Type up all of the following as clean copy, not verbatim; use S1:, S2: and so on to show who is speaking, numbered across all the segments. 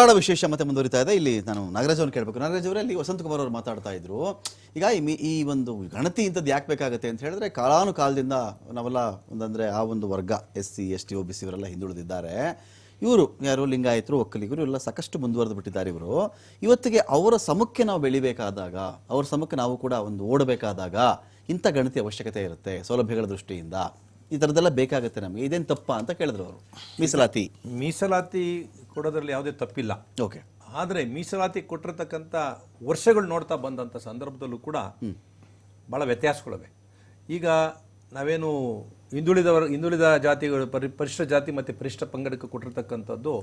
S1: ಬಹಳ ವಿಶೇಷ ಮತ್ತೆ ಮುಂದುವರಿತಾ ಇದೆ. ಇಲ್ಲಿ ನಾನು ನಾಗರಾಜ್ ಅವ್ರನ್ನ ಕೇಳಬೇಕು. ನಾಗರಾಜ್ ಅವರೇ, ಅಲ್ಲಿ ವಸಂತ ಕುಮಾರ್ ಅವರು ಮಾತಾಡ್ತಾ ಇದ್ರು. ಈಗ ಈ ಒಂದು ಗಣತಿ ಇಂಥದ್ದು ಯಾಕೆ ಬೇಕಾಗುತ್ತೆ ಅಂತ ಹೇಳಿದ್ರೆ, ಕಾಲಾನುಕಾಲದಿಂದ ನಾವೆಲ್ಲ ಒಂದಂದ್ರೆ ಆ ಒಂದು ವರ್ಗ SC ST OBC ಇವರೆಲ್ಲ ಹಿಂದುಳಿದಿದ್ದಾರೆ. ಇವರು ಯಾರು ಲಿಂಗಾಯತರು, ಒಕ್ಕಲಿಗರು ಎಲ್ಲ ಸಾಕಷ್ಟು ಮುಂದುವರೆದು ಬಿಟ್ಟಿದ್ದಾರೆ. ಇವರು ಇವತ್ತಿಗೆ ಅವರ ಸಮಕ್ಕೆ ನಾವು ಬೆಳಿಬೇಕಾದಾಗ, ಅವರ ಸಮಕ್ಕೆ ನಾವು ಕೂಡ ಒಂದು ಓಡಬೇಕಾದಾಗ ಇಂಥ ಗಣತಿ ಅವಶ್ಯಕತೆ ಇರುತ್ತೆ ಸೌಲಭ್ಯಗಳ ದೃಷ್ಟಿಯಿಂದ. ಈ ಥರದ್ದೆಲ್ಲ ಬೇಕಾಗುತ್ತೆ ನಮಗೆ. ಇದೇನು ತಪ್ಪ ಅಂತ ಕೇಳಿದ್ರು ಅವರು.
S2: ಮೀಸಲಾತಿ ಕೊಡೋದ್ರಲ್ಲಿ ಯಾವುದೇ ತಪ್ಪಿಲ್ಲ.
S1: ಓಕೆ.
S2: ಆದರೆ ಮೀಸಲಾತಿ ಕೊಟ್ಟಿರ್ತಕ್ಕಂಥ ವರ್ಷಗಳು ನೋಡ್ತಾ ಬಂದಂಥ ಸಂದರ್ಭದಲ್ಲೂ ಕೂಡ ಭಾಳ ವ್ಯತ್ಯಾಸಗಳಿವೆ. ಈಗ ನಾವೇನು ಹಿಂದುಳಿದ ಜಾತಿಗಳು ಪರಿಶಿಷ್ಟ ಜಾತಿ ಮತ್ತು ಪರಿಶಿಷ್ಟ ಪಂಗಡಕ್ಕೆ ಕೊಟ್ಟಿರ್ತಕ್ಕಂಥದ್ದು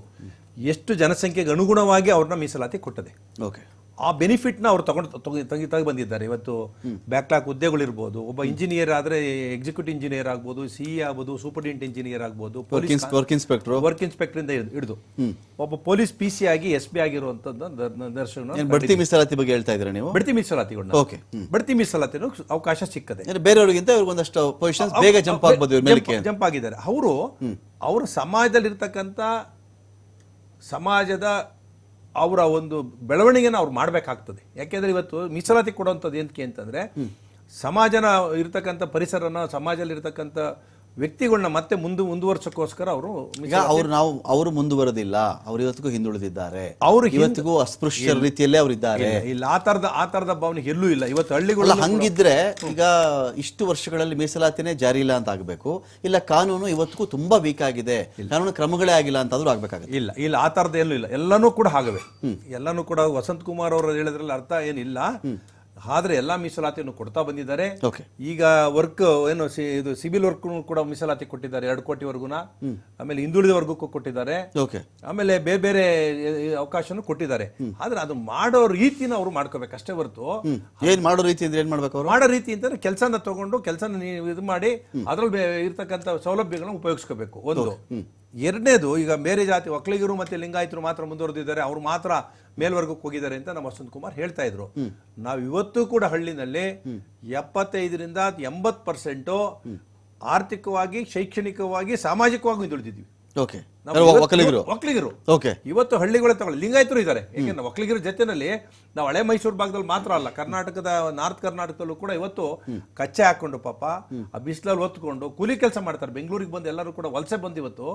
S2: ಎಷ್ಟು ಜನಸಂಖ್ಯೆಗೆ ಅನುಗುಣವಾಗಿ ಅವ್ರನ್ನ ಮೀಸಲಾತಿ ಕೊಟ್ಟದೆ.
S1: ಓಕೆ.
S2: ಆ ಬೆನಿಫಿಟ್ನ ಅವ್ರು ತೆಗಿ ಬಂದಿದ್ದಾರೆ. ಇವತ್ತು ಬ್ಯಾಕ್ಲಾಕ್ ಹುದ್ದೆಗಳಿರ್ಬೋದು, ಒಬ್ಬ ಇಂಜಿನಿಯರ್ ಆದರೆ ಎಕ್ಸಿಕ್ಯೂಟಿವ್ ಇಂಜಿನಿಯರ್ ಆಗ್ಬೋದು, CE ಆಗ್ಬೋದು, ಸೂಪರಿಂಟೆಂಡೆಂಟ್ ಇಂಜಿನಿಯರ್ ಆಗ್ಬೋದು, ವರ್ಕ್ ಇನ್ಸ್ಪೆಕ್ಟರ್ ಇಂದ ಹಿಡಿದು ಒಬ್ಬ ಪೊಲೀಸ್ PC ಆಗಿ SB ಆಗಿರುವಂತದ್ದು ದರ್ಶನ.
S1: ಬಡ್ತಿ ಮೀಸಲಾತಿ ಬಗ್ಗೆ ಹೇಳ್ತಾ ಇದ್ದೀರಾ ನೀವು?
S2: ಬಡ್ತಿ ಮೀಸಲಾತಿಗಳನ್ನ ಬಡ್ತಿ ಮೀಸಲಾತಿನೂ ಅವಕಾಶ ಸಿಕ್ಕದೆ.
S1: ಬೇರೆಯವರಿಗಿಂತ ಒಂದಷ್ಟು ಪೊಸಿಷನ್ಸ್ ಬೇಗ ಜಂಪ್
S2: ಆಗಿದ್ದಾರೆ. ಅವರ ಸಮಾಜದಲ್ಲಿರ್ತಕ್ಕಂಥ ಸಮಾಜದ ಅವರ ಒಂದು ಬೆಳವಣಿಗೆನ ಅವ್ರು ಮಾಡಬೇಕಾಗ್ತದೆ. ಯಾಕೆಂದ್ರೆ ಇವತ್ತು ಮೀಸಲಾತಿ ಕೊಡುವಂಥದ್ದು ಏನಕ್ಕೆ ಅಂತಂದ್ರೆ, ಸಮಾಜನ ಇರ್ತಕ್ಕಂಥ ಪರಿಸರನ, ಸಮಾಜದಲ್ಲಿ ಇರ್ತಕ್ಕಂಥ ವ್ಯಕ್ತಿಗಳನ್ನ ಮತ್ತೆ ಮುಂದುವರ್ಸಕ್ಕೋಸ್ಕರ
S1: ಅವರು ಮುಂದುವರೆದಿಲ್ಲ. ಅವರು ಇವತ್ತಿಗೂ ಹಿಂದುಳಿದಿದ್ದಾರೆ. ಅವರು ಇವತ್ತಿಗೂ ಅಸ್ಪೃಶ್ಯ ರೀತಿಯಲ್ಲೇ ಅವರಿದ್ದಾರೆ.
S2: ಇಲ್ಲ, ಆ ತರದ ಭಾವನೆ ಎಲ್ಲೂ ಇಲ್ಲ. ಇವತ್ತು ಹಳ್ಳಿಗಳು
S1: ಹಂಗಿದ್ರೆ ಈಗ ಇಷ್ಟು ವರ್ಷಗಳಲ್ಲಿ ಮೀಸಲಾತಿನೇ ಜಾರಿ ಇಲ್ಲ ಅಂತ ಆಗ್ಬೇಕು. ಇಲ್ಲ, ಕಾನೂನು ಇವತ್ತಿಗೂ ತುಂಬಾ ವೀಕ್ ಆಗಿದೆ, ಕಾನೂನು ಕ್ರಮಗಳೇ ಆಗಿಲ್ಲ ಅಂತಾದ್ರೂ ಆಗ್ಬೇಕಾಗುತ್ತೆ.
S2: ಇಲ್ಲ ಆ ತರದ ಎಲ್ಲೂ ಇಲ್ಲ. ಎಲ್ಲಾನು ಕೂಡ ಆಗವೆ. ಎಲ್ಲಾನು ಕೂಡ ವಸಂತ್ ಕುಮಾರ್ ಅವರು ಹೇಳಿದ್ರಲ್ಲಿ ಅರ್ಥ ಏನಿಲ್ಲ. ಆದ್ರೆ ಎಲ್ಲಾ ಮೀಸಲಾತಿಯನ್ನು ಕೊಡ್ತಾ ಬಂದಿದ್ದಾರೆ. ಈಗ ವರ್ಕ್ ಏನು ಇದು ಸಿವಿಲ್ ವರ್ಕ್ ಕೂಡ ಮೀಸಲಾತಿ ಕೊಟ್ಟಿದ್ದಾರೆ 2 ಕೋಟಿವರೆಗೂನ. ಆಮೇಲೆ ಹಿಂದುಳಿದ ವರ್ಗಕ್ಕೂ ಕೊಟ್ಟಿದ್ದಾರೆ. ಆಮೇಲೆ ಬೇರೆ ಬೇರೆ ಅವಕಾಶನೂ ಕೊಟ್ಟಿದ್ದಾರೆ. ಆದ್ರೆ ಅದು ಮಾಡೋ ರೀತಿನ ಅವ್ರು ಮಾಡ್ಕೋಬೇಕು ಅಷ್ಟೇ ಹೊರತು.
S1: ಏನ್ ಮಾಡೋ ರೀತಿ ಅಂದ್ರೆ ಏನ್ ಮಾಡ್ಬೇಕು?
S2: ಮಾಡೋ ರೀತಿ ಅಂತಂದ್ರೆ ಕೆಲಸನ ತಗೊಂಡು ಕೆಲಸನ ಇದು ಮಾಡಿ ಅದ್ರಲ್ಲಿ ಇರ್ತಕ್ಕಂಥ ಸೌಲಭ್ಯಗಳನ್ನ ಉಪಯೋಗಿಸ್ಕೋಬೇಕು. ಒಂದು. ಎರಡನೇದು, ಈಗ ಬೇರೆ ಜಾತಿ ಒಕ್ಕಲಿಗರು ಮತ್ತೆ ಲಿಂಗಾಯತರು ಮಾತ್ರ ಮುಂದುವರೆದಿದ್ದಾರೆ, ಅವ್ರು ಮಾತ್ರ ಮೇಲ್ವರ್ಗಕ್ಕೆ ಹೋಗಿದ್ದಾರೆ ಅಂತ ನಮ್ಮ ವಸಂತ್ ಕುಮಾರ್ ಹೇಳ್ತಾ ಇದ್ರು. ನಾವು ಇವತ್ತು ಕೂಡ ಹಳ್ಳಿನಲ್ಲಿ 75ರಿಂದ 80% ಆರ್ಥಿಕವಾಗಿ, ಶೈಕ್ಷಣಿಕವಾಗಿ, ಸಾಮಾಜಿಕವಾಗಿ ಹಿಂದುಳಿದಿದ್ವಿ.
S1: ಒಕ್ಕಲಿಗರು
S2: ಇವತ್ತು ಹಳ್ಳಿಗಳೇ ತಗೊಳ್ಳಿ, ಲಿಂಗಾಯತರು ಇದ್ದಾರೆ. ಯಾಕೆಂದ್ರೆ ಒಕ್ಕಲಿಗರ ಜೊತೆನಲ್ಲಿ ನಾವು ಹಳೆ ಮೈಸೂರು ಭಾಗದಲ್ಲಿ ಮಾತ್ರ ಅಲ್ಲ, ಕರ್ನಾಟಕದ ನಾರ್ತ್ ಕರ್ನಾಟಕದಲ್ಲೂ ಕೂಡ ಇವತ್ತು ಕಚ್ಚೆ ಹಾಕೊಂಡು ಪಾಪ ಆ ಬಿಸಿಲಲ್ಲಿ ಹೊತ್ಕೊಂಡು ಕೂಲಿ ಕೆಲಸ ಮಾಡ್ತಾರೆ. ಬೆಂಗಳೂರಿಗೆ ಬಂದು ಎಲ್ಲರೂ ಕೂಡ ವಲಸೆ ಬಂದು ಇವತ್ತು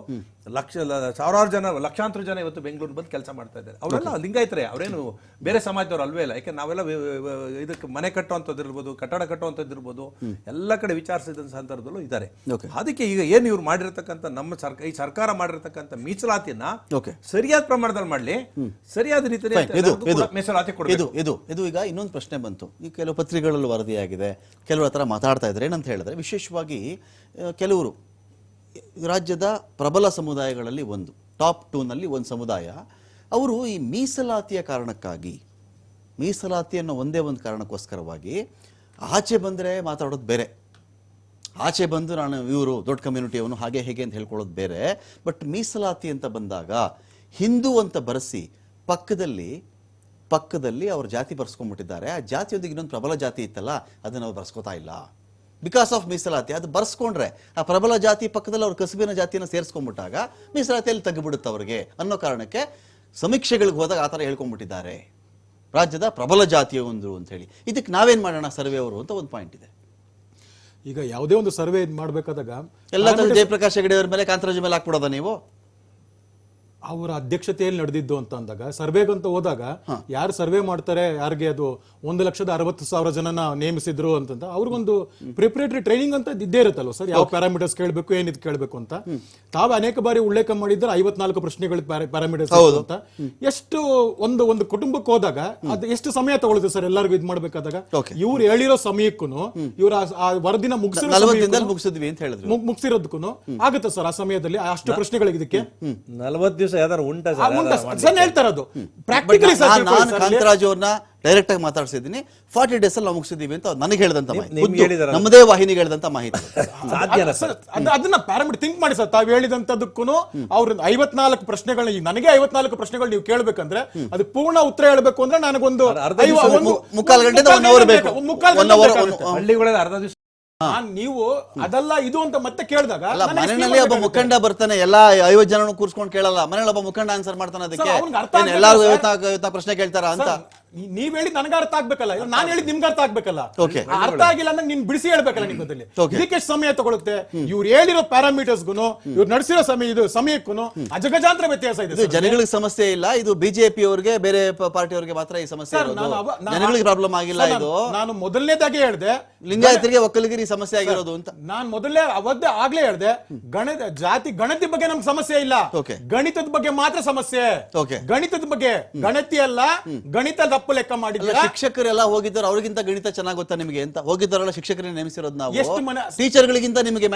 S2: ಸಾವಿರಾರು ಜನ, ಲಕ್ಷಾಂತರ ಜನ ಇವತ್ತು ಬೆಂಗಳೂರಿಗೆ ಬಂದು ಕೆಲಸ ಮಾಡ್ತಾ ಇದ್ದಾರೆ. ಅವರೆಲ್ಲ ಲಿಂಗಾಯತರೇ, ಅವರೇನು ಬೇರೆ ಸಮಾಜದವ್ರು ಅಲ್ವೇ ಇಲ್ಲ. ಯಾಕೆ ನಾವೆಲ್ಲ ಇದಕ್ಕೆ ಮನೆ ಕಟ್ಟುವಂಥದ್ದು ಇರ್ಬೋದು, ಕಟ್ಟಡ ಕಟ್ಟುವಂಥದ್ದು ಇರ್ಬೋದು, ಎಲ್ಲ ಕಡೆ ವಿಚಾರಿಸಿದ ಸಂದರ್ಭದಲ್ಲೂ ಇದ್ದಾರೆ. ಅದಕ್ಕೆ ಈಗ ಏನು ಇವ್ರು ಮಾಡಿರ್ತಕ್ಕಂಥ ನಮ್ಮ ಈ ಸರ್ಕಾರ ಮಾಡಿರ್ತಕ್ಕಂಥ ಮೀಸಲಾತಿಯನ್ನ ಸರಿಯಾದ ಪ್ರಮಾಣದಲ್ಲಿ ಮಾಡಲಿ, ಸರಿಯಾದ ರೀತಿಯಲ್ಲಿ ಮೀಸಲಾತಿ ಕೊಡಬೇಕು.
S1: ಇದು ಈಗ ಇನ್ನೊಂದು ಪ್ರಶ್ನೆ ಬಂತು. ಈ ಕೆಲವು ಪತ್ರಿಕೆಗಳಲ್ಲಿ ವರದಿಯಾಗಿದೆ, ಕೆಲವರ ಹತ್ರ ಮಾತಾಡ್ತಾ ಇದ್ದಾರೆ. ಏನಂತ ಹೇಳಿದ್ರೆ, ವಿಶೇಷವಾಗಿ ಕೆಲವರು ರಾಜ್ಯದ ಪ್ರಬಲ ಸಮುದಾಯಗಳಲ್ಲಿ ಒಂದು ಟಾಪ್ 2ನಲ್ಲಿ ಒಂದು ಸಮುದಾಯ, ಅವರು ಈ ಮೀಸಲಾತಿಯ ಕಾರಣಕ್ಕಾಗಿ, ಮೀಸಲಾತಿ ಅನ್ನೋ ಒಂದೇ ಒಂದು ಕಾರಣಕ್ಕೋಸ್ಕರವಾಗಿ ಆಚೆ ಬಂದರೆ ಮಾತಾಡೋದು ಬೇರೆ, ಆಚೆ ಬಂದು ನಾನು ಇವರು ದೊಡ್ಡ ಕಮ್ಯುನಿಟಿಯವನು ಹಾಗೆ ಹೇಗೆ ಅಂತ ಹೇಳ್ಕೊಳ್ಳೋದು ಬೇರೆ. ಬಟ್ ಮೀಸಲಾತಿ ಅಂತ ಬಂದಾಗ ಹಿಂದೂ ಅಂತ ಬರೆಸಿ ಪಕ್ಕದಲ್ಲಿ ಅವ್ರ ಜಾತಿ ಬರ್ಸ್ಕೊಂಡ್ಬಿಟ್ಟಿದ್ದಾರೆ. ಆ ಜಾತಿಯೊಂದಿಗೆ ಇನ್ನೊಂದು ಪ್ರಬಲ ಜಾತಿ ಇತ್ತಲ್ಲ, ಅದನ್ನು ಅವ್ರು ಬರ್ಸ್ಕೊತಾ ಇಲ್ಲ. ಬಿಕಾಸ್ ಆಫ್ ಮೀಸಲಾತಿ ಅದು ಬರ್ಸ್ಕೊಂಡ್ರೆ ಆ ಪ್ರಬಲ ಜಾತಿ ಪಕ್ಕದಲ್ಲಿ ಅವ್ರ ಕಸುಬಿನ ಜಾತಿಯನ್ನು ಸೇರಿಸ್ಕೊಂಡ್ಬಿಟ್ಟಾಗ ಮೀಸಲಾತಿಯಲ್ಲಿ ತಗ್ಗಿಬಿಡುತ್ತೆ ಅವ್ರಿಗೆ ಅನ್ನೋ ಕಾರಣಕ್ಕೆ ಸಮೀಕ್ಷೆಗಳಿಗೆ ಹೋದಾಗ ಆ ಥರ ಹೇಳ್ಕೊಂಡ್ಬಿಟ್ಟಿದ್ದಾರೆ, ರಾಜ್ಯದ ಪ್ರಬಲ ಜಾತಿಯ ಒಂದು ಅಂತ ಹೇಳಿ. ಇದಕ್ಕೆ ನಾವೇನು ಮಾಡೋಣ ಸರ್ವೆ ಅವರು ಅಂತ ಒಂದು ಪಾಯಿಂಟ್ ಇದೆ.
S3: ಈಗ ಯಾವುದೇ ಒಂದು ಸರ್ವೆ ಮಾಡಬೇಕಾದಾಗ
S1: ಎಲ್ಲ ಜಯಪ್ರಕಾಶ್ ಹೆಗಡೆ ಅವ್ರ ಮೇಲೆ, ಕಾಂತರಾಜು ಮೇಲೆ ಹಾಕ್ಬಿಡೋದ ನೀವು?
S3: ಅವರ ಅಧ್ಯಕ್ಷತೆಯಲ್ಲಿ ನಡೆದಿದ್ದು ಅಂತ ಅಂದಾಗ, ಸರ್ವೆಗಂತ ಹೋದಾಗ ಯಾರು ಸರ್ವೆ ಮಾಡ್ತಾರೆ, ಯಾರಿಗೆ ಅದು 1,60,000 ಜನನ ನೇಮಿಸಿದ್ರು ಅಂತಂದ ಅವ್ರಿಗೊಂದು ಪ್ರಿಪರೇಟರಿ ಟ್ರೈನಿಂಗ್ ಅಂತ ಇದ್ದೇ ಇರುತ್ತಲ್ವ ಸರ್, ಯಾವ ಪ್ಯಾರಾಮೀಟರ್ಸ್ ಕೇಳಬೇಕು, ಏನಿದ್ ಕೇಳಬೇಕು ಅಂತ. ತಾವು ಅನೇಕ ಬಾರಿ ಉಲ್ಲೇಖ ಮಾಡಿದ್ರೆ 54 ಪ್ರಶ್ನೆಗಳ ಪ್ಯಾರಾಮೀಟರ್ಸ್ ಅಂತ. ಎಷ್ಟು ಒಂದು ಕುಟುಂಬಕ್ಕೆ ಹೋದಾಗ ಅದು ಎಷ್ಟು ಸಮಯ ತಗೊಳುತ್ತೆ ಸರ್ ಎಲ್ಲರಿಗೂ ಇದ್ ಮಾಡ್ಬೇಕಾದಾಗ? ಇವ್ರು ಹೇಳಿರೋ ಸಮಯಕ್ಕೂ ಇವ್ರ ಆ ವರದಿನ ಮುಗಿಸಿರೋದಕ್ಕೂ ಆಗುತ್ತೆ ಸರ್ ಆ ಸಮಯದಲ್ಲಿ ಅಷ್ಟು ಪ್ರಶ್ನೆಗಳಿಗೆ? ಇದಕ್ಕೆ
S2: 40 ದಿವಸ
S1: ಹೇಳ್ತಾರದು ಪ್ರಾಕ್ಟಿಕಲಿ. ಕಾಂತರಾಜು ಅವ್ರನ್ನ ಡೈರೆಕ್ಟ್ ಆಗಿ ಮಾತಾಡ್ಸಿದ್ದೀನಿ. 40 days ಅಲ್ಲಿ ನಾವು ಮುಗಿಸಿದೀವಿ ಅಂತ ನನಗೆ ಹೇಳಿದಂತ ನಮ್ಮದೇ ವಾಹಿನಿಗೆ ಹೇಳಿದಂತ ಮಾಹಿತಿ.
S3: ಅದನ್ನ ಪ್ಯಾರಾಮೀಟರ್ ಥಿಂಕ್ ಮಾಡಿ ಸರ್. ತಾವು ಹೇಳಿದಂತದಕ್ಕೂ ಅವ್ರ 54 ಪ್ರಶ್ನೆಗಳನ್ನ, ಈಗ ನನಗೆ 54 ಪ್ರಶ್ನೆಗಳು ನೀವು ಕೇಳಬೇಕಂದ್ರೆ ಅದು ಪೂರ್ಣ ಉತ್ತರ ಹೇಳ್ಬೇಕು ಅಂದ್ರೆ ನನಗೊಂದು
S1: 3/4 ಗಂಟೆ
S2: ಹಳ್ಳಿಗಳಲ್ಲಿ ಅರ್ಧ ದಿವಸ
S3: ನೀವು ಅದಲ್ಲ ಇದು ಅಂತ ಮತ್ತೆ ಕೇಳಿದಾಗ
S1: ಅಲ್ಲ, ಮನೆಯಲ್ಲಿ ಒಬ್ಬ ಮುಖಂಡ ಬರ್ತಾನೆ, ಎಲ್ಲಾ 50 ಜನ ಕೂರ್ಸ್ಕೊಂಡು ಕೇಳಲ್ಲ, ಮನೇಲಿ ಒಬ್ಬ ಮುಖಂಡ ಆನ್ಸರ್ ಮಾಡ್ತಾನೆ. ಅದಕ್ಕೆ
S3: ಅವ್ನಿಗೆ ಅರ್ಥ
S1: ಏನ್ ಎಲ್ಲಾರು 54 ಪ್ರಶ್ನೆ ಕೇಳ್ತಾರ ಅಂತ?
S3: ನೀವ್ ಹೇಳಿದ್ ನನಗೆ ಅರ್ಥ ಆಗ್ಬೇಕಲ್ಲ, ನಾನ್ ಹೇಳಿದ್ ನಿಮ್ಗೆ ಅರ್ಥ ಆಗ್ಬೇಕಲ್ಲ.
S1: Okay.
S3: ಅರ್ಥ ಆಗಿಲ್ಲ ಅಂದ್ರೆ ನೀನ್ ಬಿಡಿಸಿ ಹೇಳ್ಬೇಕಲ್ಲ ನಿಮ್ ಬದಲಿ. ಇದಕ್ಕೆ ಎಷ್ಟು ಸಮಯ ತಗೊಳುತ್ತೆ? ಇವ್ರು ಹೇಳಿರೋ ಪ್ಯಾರಾಮೀಟರ್ಸ್ಗೂ ಇವ್ರು ನಡೆಸಿರೋ ಸಮಯಕ್ಕೂ ಅಜಗಜಾಂತರ ವ್ಯತ್ಯಾಸ ಇದೆ.
S1: ಇದು ಜನಗಳಿಗೆ ಸಮಸ್ಯೆ ಇಲ್ಲ, ಇದು ಬಿಜೆಪಿ ಅವ್ರಿಗೆ, ಬೇರೆ ಪಾರ್ಟಿ ಅವ್ರಿಗೆ ಮಾತ್ರ ಈ ಸಮಸ್ಯೆ ಇರೋದು. ಜನಗಳಿಗೆ ಪ್ರಾಬ್ಲಮ್ ಆಗಿಲ್ಲ. ಇದು
S3: ನಾನು ಮೊದಲನೇದಾಗಿ ಹೇಳ್ದೆ
S1: ಲಿಂಗಾಯತರಿಗೆ ಒಕ್ಕಲಿಗರಿಗೆ ಸಮಸ್ಯೆ ಆಗಿರೋದು ಅಂತ.
S3: ನಾನ್ ಮೊದಲೇ ಆಗ್ಲೇ ಹೇಳ್ದೆ, ಜಾತಿ ಗಣತಿ ಬಗ್ಗೆ ನಮ್ಗೆ ಸಮಸ್ಯೆ ಇಲ್ಲ, ಗಣಿತದ ಬಗ್ಗೆ ಮಾತ್ರ ಸಮಸ್ಯೆ. ಗಣಿತದ ಬಗ್ಗೆ ಗಣತಿ ಅಲ್ಲ, ಗಣಿತ ತಪ್ಪು ಲೆಕ್ಕ ಮಾಡಿದ್ರೆ.
S1: ಶಿಕ್ಷಕರೆಲ್ಲ ಹೋಗಿದ್ದಾರೆ, ಅವ್ರಿಗಿಂತ ಗಣಿತ ಚೆನ್ನಾಗಿ ಗೊತ್ತಾ ನಿಮಗೆ ಅಂತ ಹೋಗಿದ್ದಾರಲ್ಲ, ಶಿಕ್ಷಕರನ್ನ ನೇಮಿಸಿರೋದು ನಾವು. ಟೀಚರ್ಗಳಿಗಿಂತ ನಿಮಗೆ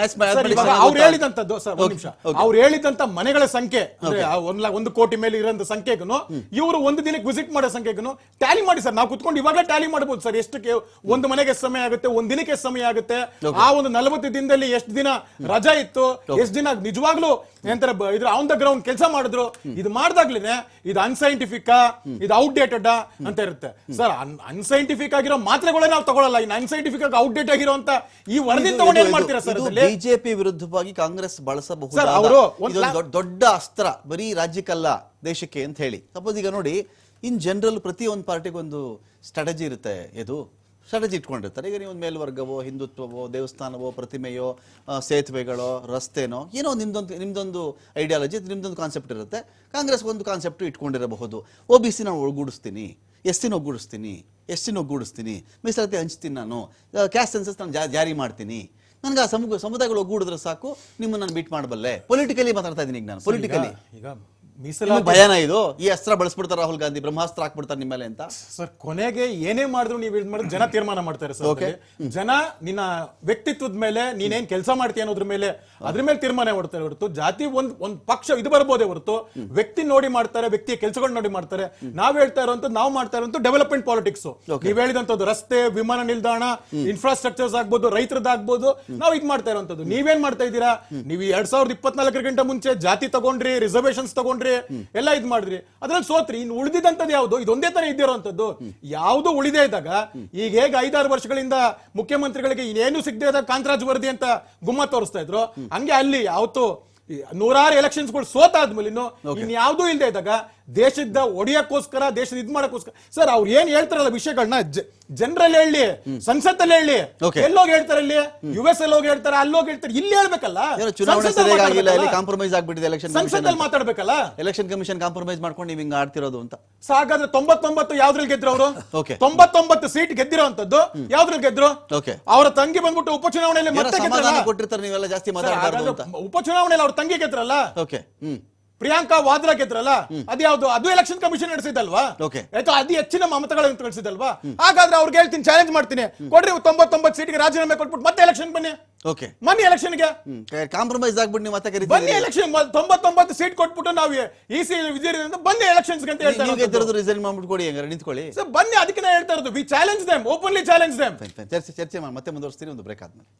S3: ಅವ್ರು ಹೇಳಿದಂತದ್ದು ಸರ್, ಒಂದ್ ನಿಮಿಷ, ಅವ್ರು ಹೇಳಿದಂತ ಮನೆಗಳ ಸಂಖ್ಯೆ ಅಂದ್ರೆ 1 ಕೋಟಿ ಮೇಲೆ ಇರೋಂತ ಸಂಖ್ಯೆಗೂ ಇವರು ಒಂದು ದಿನಕ್ಕೆ ವಿಸಿಟ್ ಮಾಡೋ ಸಂಖ್ಯೆಗೂ ಟ್ಯಾಲಿ ಮಾಡಿ ಸರ್. ನಾವು ಕುತ್ಕೊಂಡು ಇವಾಗಲೇ ಟ್ಯಾಲಿ ಮಾಡಬಹುದು ಸರ್, ಎಷ್ಟಕ್ಕೆ ಒಂದು ಮನೆಗೆ ಎಷ್ಟು ಸಮಯ ಆಗುತ್ತೆ, ಒಂದ್ ದಿನಕ್ಕೆ ಎಷ್ಟು ಸಮಯ ಆಗುತ್ತೆ, ಆ ಒಂದು 40 ದಿನದಲ್ಲಿ ಎಷ್ಟು ದಿನ ರಜಾ ಇತ್ತು, ಎಷ್ಟು ದಿನ ನಿಜವಾಗ್ಲೂ ಎಂತರ ಇದ್ರ ಆನ್ ದ ಗ್ರೌಂಡ್ ಕೆಲಸ ಮಾಡಿದ್ರು. ಇದು ಮಾಡ್ದಾಗ್ಲೇನೆ ಇದು ಅನ್ಸೈಂಟಿಫಿಕ್, ಇದು ಔಟ್ಡೇಟೆಡ್ ಅಂತ ಇರುತ್ತೆ ಸರ್. ಅನ್ಸೈಂಟಿಫಿಕ್ ಆಗಿರೋ ಮಾತ್ರೆಗಳೇ ನಾವು ತಗೊಳ್ಳಲ್ಲ, ಇನ್ನು ಅನ್ಸೈಂಟಿಫಿಕ್ ಆಗಿ ಔಟ್ಡೇಟ್ ಆಗಿರೋ ಅಂತ ಈ ವರದಿ ತಗೊಂಡು ಏನ್ ಮಾಡ್ತೀರಾ ಸರ್?
S1: ಬಿಜೆಪಿ ವಿರುದ್ಧವಾಗಿ ಕಾಂಗ್ರೆಸ್ ಬಳಸಬಹುದು ದೊಡ್ಡ ಅಸ್ತ್ರ, ಬರೀ ರಾಜ್ಯಕ್ಕಲ್ಲ ದೇಶಕ್ಕೆ ಅಂತ ಹೇಳಿ. ಸಪೋಸ್ ಈಗ ನೋಡಿ, ಇನ್ ಜನರಲ್ ಪ್ರತಿಯೊಂದು ಪಾರ್ಟಿಗೆ ಒಂದು ಸ್ಟ್ರಾಟಜಿ ಇರುತ್ತೆ, ಇದು ಸ್ಟ್ರಾಟಜಿ ಇಟ್ಕೊಂಡಿರ್ತಾರೆ. ಈಗ ನೀವು ಒಂದು ಮೇಲ್ವರ್ಗವೋ, ಹಿಂದುತ್ವವೋ, ದೇವಸ್ಥಾನವೋ, ಪ್ರತಿಮೆಯೋ, ಸೇತುವೆಗಳೋ, ರಸ್ತೆನೋ, ಏನೋ ನಿಮ್ದೊಂದು ಐಡಿಯಾಲಜಿ, ನಿಮ್ದೊಂದು ಕಾನ್ಸೆಪ್ಟ್ ಇರುತ್ತೆ. ಕಾಂಗ್ರೆಸ್ ಒಂದು ಕಾನ್ಸೆಪ್ಟ್ ಇಟ್ಕೊಂಡಿರಬಹುದು. OBC ನಾನು ಒಳಗೂಡಿಸ್ತೀನಿ, SC ಒಗ್ಗೂಡಿಸ್ತೀನಿ, ಮೀಸಲಾತಿ ಹಂಚ್ತೀನಿ, ನಾನು ಕ್ಯಾಸ್ಟ್ ಸೆನ್ಸಸ್ ನಾನು ಜಾರಿ ಮಾಡ್ತೀನಿ, ನನಗೆ ಆ ಸಮುದಾಯಗಳು ಒಗ್ಗೂಡಿದ್ರೆ ಸಾಕು, ನಿಮ್ಮನ್ನು ನಾನು ಬೀಟ್ ಮಾಡಬಲ್ಲೆ. ಪೊಲಿಟಿಕಲಿ ಮಾತಾಡ್ತಾ ಇದ್ದೀನಿ ಈಗ ನಾನು. ಪೊಲಿಟಿಕಲಿ ಈಗ ಭಯನ ಇದು, ಈ ಅಸ್ತ್ರ ಬಳಸ್ಬಿಡ್ತಾರೆ ರಾಹುಲ್ ಗಾಂಧಿ, ಬ್ರಹ್ಮಾಸ್ತ್ರ ಹಾಕ್ಬಿಡ್ತಾರೆ ನಿಮ್ಮ ಮೇಲೆ ಅಂತ
S3: ಸರ್. ಕೊನೆಗೆ ಏನೇ ಮಾಡಿದ್ರು ನೀವು ಮಾಡಿದ್ರೆ ಜನ ತೀರ್ಮಾನ ಮಾಡ್ತಾರೆ ಸರ್. ಜನ ನಿನ್ನ ವ್ಯಕ್ತಿತ್ವದ ಮೇಲೆ, ನೀನೇನ್ ಕೆಲಸ ಮಾಡ್ತೀಯ ಅನ್ನೋದ್ರ ಮೇಲೆ, ಅದ್ರ ಮೇಲೆ ತೀರ್ಮಾನ ಮಾಡ್ತಾರೆ ಹೊರತು ಜಾತಿ ಒಂದ್ ಪಕ್ಷ ಇದು ಬರ್ಬೋದೇ ಹೊರತು ವ್ಯಕ್ತಿ ನೋಡಿ ಮಾಡ್ತಾರೆ, ವ್ಯಕ್ತಿಯ ಕೆಲಸಗಳು ನೋಡಿ ಮಾಡ್ತಾರೆ. ನಾವ್ ಹೇಳ್ತಾ ಇರೋಂತ, ನಾವು ಮಾಡ್ತಾ ಇರೋಂತ ಡೆವಲಪ್ಮೆಂಟ್ ಪಾಲಿಟಿಕ್ಸ್. ನೀವ್ ಹೇಳಿದಂತದ್ದು ರಸ್ತೆ, ವಿಮಾನ ನಿಲ್ದಾಣ, ಇನ್ಫ್ರಾಸ್ಟ್ರಕ್ಚರ್ಸ್ ಆಗ್ಬೋದು, ರೈತರದ್ದಾಗ್ಬೋದು, ನಾವು ಇದು ಮಾಡ್ತಾ ಇರೋಂಥದ್ದು. ನೀವೇನ್ ಮಾಡ್ತಾ ಇದ್ದೀರಾ? ನೀವು 2024 ಮುಂಚೆ ಜಾತಿ ತಗೊಂಡ್ರಿ, ರಿಸರ್ವೇಶನ್ಸ್ ತಗೊಂಡ್ರಿ, ಎಲ್ಲ ಇದ್ ಮಾಡಿದ್ರಿ, ಅದ್ರಲ್ಲಿ ಸೋತ್ರಿ. ಇನ್ನು ಉಳಿದಿದ್ದಂತದ್ದು ಯಾವ್ದು? ಇದೊಂದೇ ತರ ಇದ್ದಿರೋಂಥದ್ದು. ಯಾವ್ದು ಉಳಿದೇ ಇದ್ದಾಗ, ಈಗ ಹೇಗೆ 5-6 ವರ್ಷಗಳಿಂದ ಮುಖ್ಯಮಂತ್ರಿಗಳಿಗೆ ಏನು ಸಿಗದೆ ಇದ್ದಾಗ ಕಾಂತರಾಜ್ ವರದಿ ಅಂತ ಗುಮ್ಮ ತೋರಿಸ್ತಾ ಇದ್ರು, ಹಂಗೆ ಅಲ್ಲಿ ಯಾವತ್ತು 100 ಎಲೆಕ್ಷನ್ಸ್ಗಳು ಸೋತಾದ್ಮೇಲೆ ಇನ್ಯಾವುದೂ ಇಲ್ಲದೆ ಇದ್ದಾಗ ದೇಶದ ಒಡೆಯಕ್ಕೋಸ್ಕರ, ದೇಶದ ಇದ್ ಮಾಡಕ್ಕೋಸ್ಕರ ಸರ್ ಅವ್ರು ಏನ್ ಹೇಳ್ತಾರಲ್ಲ ವಿಷಯಗಳನ್ನ ಜನರಲ್ಲಿ ಹೇಳಿ, ಸಂಸತ್ತಲ್ಲಿ ಹೇಳಿ, ಎಲ್ಲೋಗಿ ಹೇಳ್ತಾರೆ, ಇಲ್ಲಿ US ಅಲ್ಲಿ ಹೋಗಿ ಹೇಳ್ತಾರೆ, ಅಲ್ಲೋಗಿ ಹೇಳ್ತಾರೆ, ಇಲ್ಲಿ ಹೇಳ್ಬೇಕಲ್ಲ.
S1: ಕಾಂಪ್ರಮೈಸ್ ಆಗ್ಬಿಟ್ಟಿದೆ ಎಲೆಕ್ಷನ್,
S3: ಸಂಸತ್ತಲ್ಲಿ ಮಾತಾಡ್ಬೇಕಲ್ಲ.
S1: ಎಲೆಕ್ಷನ್ ಕಮಿಷನ್ ಕಾಂಪ್ರಮೈಸ್ ಮಾಡ್ಕೊಂಡು ನೀವು ಹಿಂಗ ಆಡ್ತಿರೋದು ಅಂತ.
S3: ಸಾಗಾದ್ರೆ 99 ಯಾವ್ದ್ರಲ್ಲಿ ಗೆದ್ರು ಅವರು? 99 ಸೀಟ್ ಗೆದ್ದಿರೋಂಥದ್ದು ಯಾವ್ದ್ರಲ್ಲಿ ಗೆದ್ರು? ಅವರ ತಂಗಿ ಬಂದ್ಬಿಟ್ಟು ಉಪಚುನಾವಣೆಯಲ್ಲಿ ಮತ್ತೆ
S1: ಕೊಟ್ಟಿರ್ತಾರೆ, ನೀವೆಲ್ಲ ಜಾಸ್ತಿ ಮಾತಾಡಬಾರ್ದು ಅಂತ.
S3: ಉಪಚುನಾವಣೆಯಲ್ಲಿ ಅವ್ರ ತಂಗಿ ಗೆದ್ರಲ್ಲ, ಪ್ರಿಯಾಂಕಾ ವಾದ್ರಾ ಗೆದ್ರಲ್ಲ, ಅದ್ಯಾವ್ದು? ಅದು ಎಲೆಕ್ಷನ್ ಕಮಿಷನ್ ನಡೆಸಿದಲ್ವಾ? ಆಯ್ತು, ಅತಿ ಹೆಚ್ಚಿನ ಮತಗಳನ್ನು ಕಳಿಸಿದಲ್ವಾ? ಹಾಗಾದ್ರೆ ಅವ್ರಿಗೆ ಹೇಳ್ತೀನಿ, ಚಾಲೆಂಜ್ ಮಾಡ್ತೀನಿ, ಕೊಡ್ರಿ 99 ಸೀಟ್ಗೆ ರಾಜೀನಾಮೆ ಕೊಟ್ಬಿಟ್ಟು ಮತ್ತೆ ಎಲೆಕ್ಷನ್ ಬನ್ನಿ. ಬನ್ನಿ ಎಲೆಕ್ಷನ್ಗೆ,
S1: ಕಾಂಪ್ರಮೈಸ್ ಆಗ್ಬಿಟ್ಟು ನೀವು ಮತ್ತೆ
S3: ಬನ್ನಿ ಎಲೆಕ್ಷನ್. 99 ಸೀಟ್ ಕೊಟ್ಬಿಟ್ಟು ನಾವು EC ಬನ್ನಿ ಎಲೆಕ್ಷನ್ಸ್ ಅಂತ ಹೇಳ್ತಾರೆ.
S1: ರಿಸೈನ್ ಮಾಡ್ಬಿಟ್ಟು ಕೊಡಿ, ನಿಂತ್ಕೊಳ್ಳಿ
S3: ಬನ್ನಿ. ಅದಕ್ಕೆ ನಾನು ಹೇಳ್ತಾ ಇರೋದು, we challenge them, openly challenge them.
S1: ಚರ್ಚೆ ಮತ್ತೆ ಮುಂದುವರಿಸ್ತೀನಿ ಒಂದು ಬ್ರೇಕ್ ಆದ್ಮೇಲೆ.